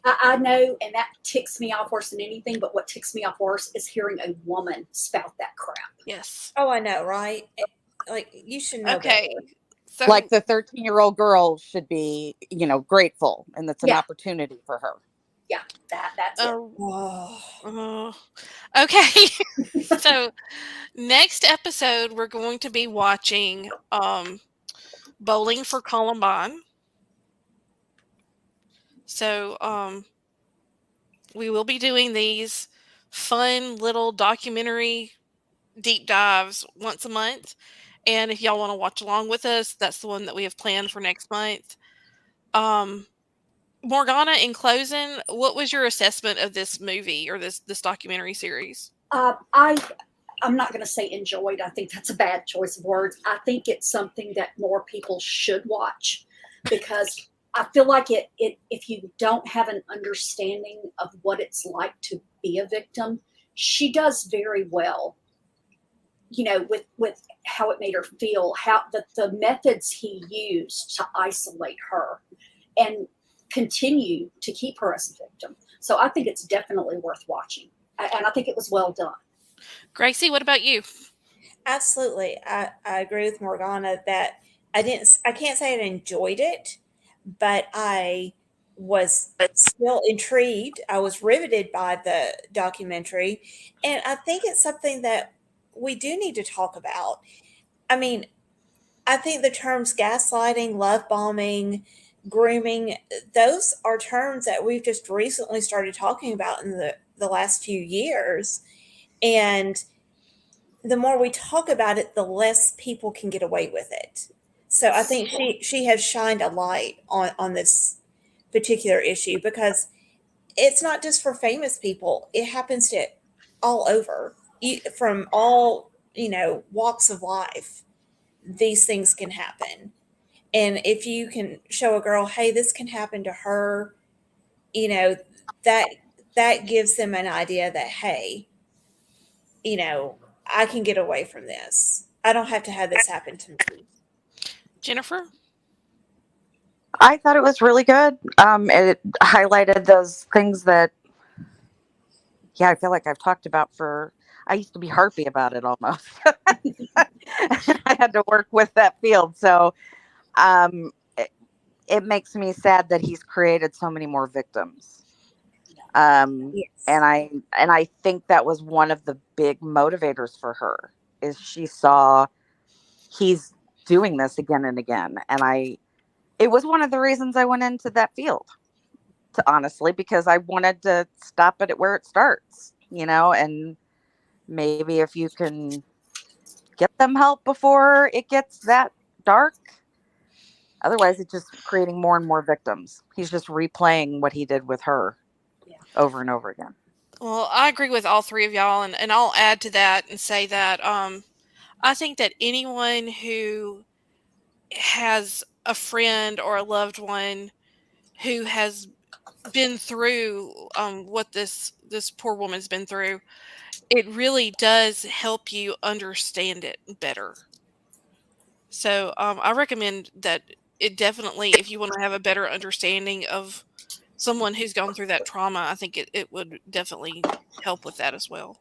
I know, and that ticks me off worse than anything. But what ticks me off worse is hearing a woman spout that crap. Yes. Oh, I know, right? Like, you should know. Okay. So, like the 13-year-old girl should be, grateful, and that's an opportunity for her. Yeah, that's it. Okay. So next episode, we're going to be watching Bowling for Columbine. So we will be doing these fun little documentary deep dives once a month. And if y'all want to watch along with us, that's the one that we have planned for next month. Morgana, in closing, what was your assessment of this movie or this documentary series? I I'm not going to say enjoyed. I think that's a bad choice of words. I think it's something that more people should watch because I feel like if you don't have an understanding of what it's like to be a victim, she does very well, with how it made her feel, how the methods he used to isolate her and continue to keep her as a victim. So I think it's definitely worth watching. And I think it was well done. Gracie, what about you? Absolutely. I agree with Morgana that I can't say I enjoyed it, but I was still intrigued. I was riveted by the documentary. And I think it's something that we do need to talk about. I mean, I think the terms gaslighting, love bombing, grooming, those are terms that we've just recently started talking about in the last few years. And the more we talk about it, the less people can get away with it. So I think she has shined a light on this particular issue because it's not just for famous people. It happens to all over, from all, walks of life. These things can happen. And if you can show a girl, hey, this can happen to her, you know, that that gives them an idea that, hey, I can get away from this. I don't have to have this happen to me. Jennifer? I thought it was really good. It highlighted those things that, I feel like I've talked about I used to be harpy about it almost. I had to work with that field. So um, it makes me sad that he's created so many more victims. Yes. And I think that was one of the big motivators for her is she saw he's doing this again and again. And it was one of the reasons I went into that field, to honestly, because I wanted to stop it at where it starts, and maybe if you can get them help before it gets that dark. Otherwise, it's just creating more and more victims. He's just replaying what he did with her over and over again. Well, I agree with all three of y'all, and I'll add to that and say that I think that anyone who has a friend or a loved one who has been through what this poor woman's been through, it really does help you understand it better. So I recommend that it definitely, if you want to have a better understanding of someone who's gone through that trauma, I think it would definitely help with that as well.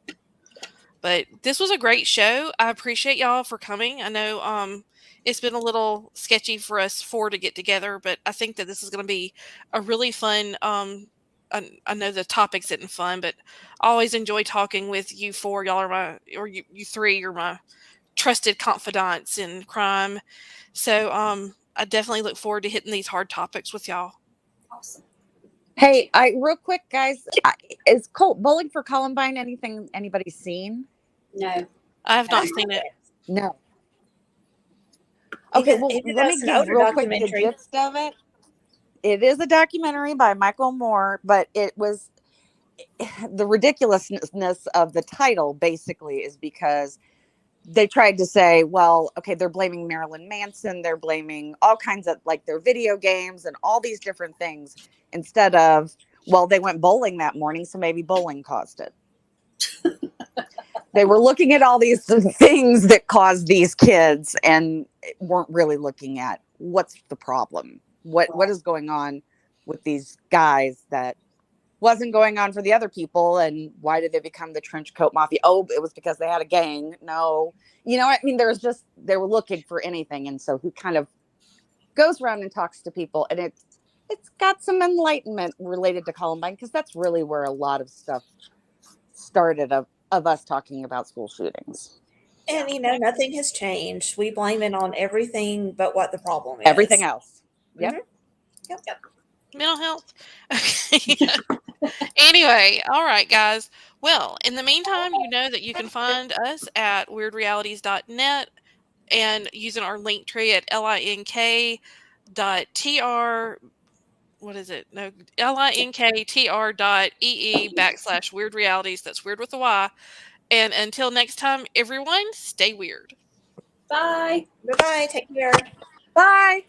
But this was a great show. I appreciate y'all for coming. I know it's been a little sketchy for us four to get together, but I think that this is going to be a really fun. I know the topics isn't fun, but I always enjoy talking with you four. Y'all are you three are my trusted confidants in crime. So I definitely look forward to hitting these hard topics with y'all. Awesome. Hey, real quick, guys, is Bowling for Columbine anything anybody's seen? No. I have not seen it. No. Okay, well, let me give real quick the gist of it. It is a documentary by Michael Moore, but it was the ridiculousness of the title basically is because they tried to say, well, okay, they're blaming Marilyn Manson, they're blaming all kinds of like their video games and all these different things instead of, well, they went bowling that morning, so maybe bowling caused it. They were looking at all these things that caused these kids and weren't really looking at what's the problem, what is going on with these guys that wasn't going on for the other people, and why did they become the trench coat mafia? Oh, it was because they had a gang. No, I mean, they were looking for anything, and so he kind of goes around and talks to people, and it's got some enlightenment related to Columbine because that's really where a lot of stuff started of us talking about school shootings. And nothing has changed. We blame it on everything but what the problem is. Everything else. Yep. Mm-hmm. Yep. Mental health. Anyway, all right, guys. Well, in the meantime, you know that you can find us at wyrdrealities.net and using our link tree at link.tr. What is it? No, linktr.ee /Wyrd Realities. That's weird with a Y. And until next time, everyone, stay weird. Bye. Bye-bye. Take care. Bye.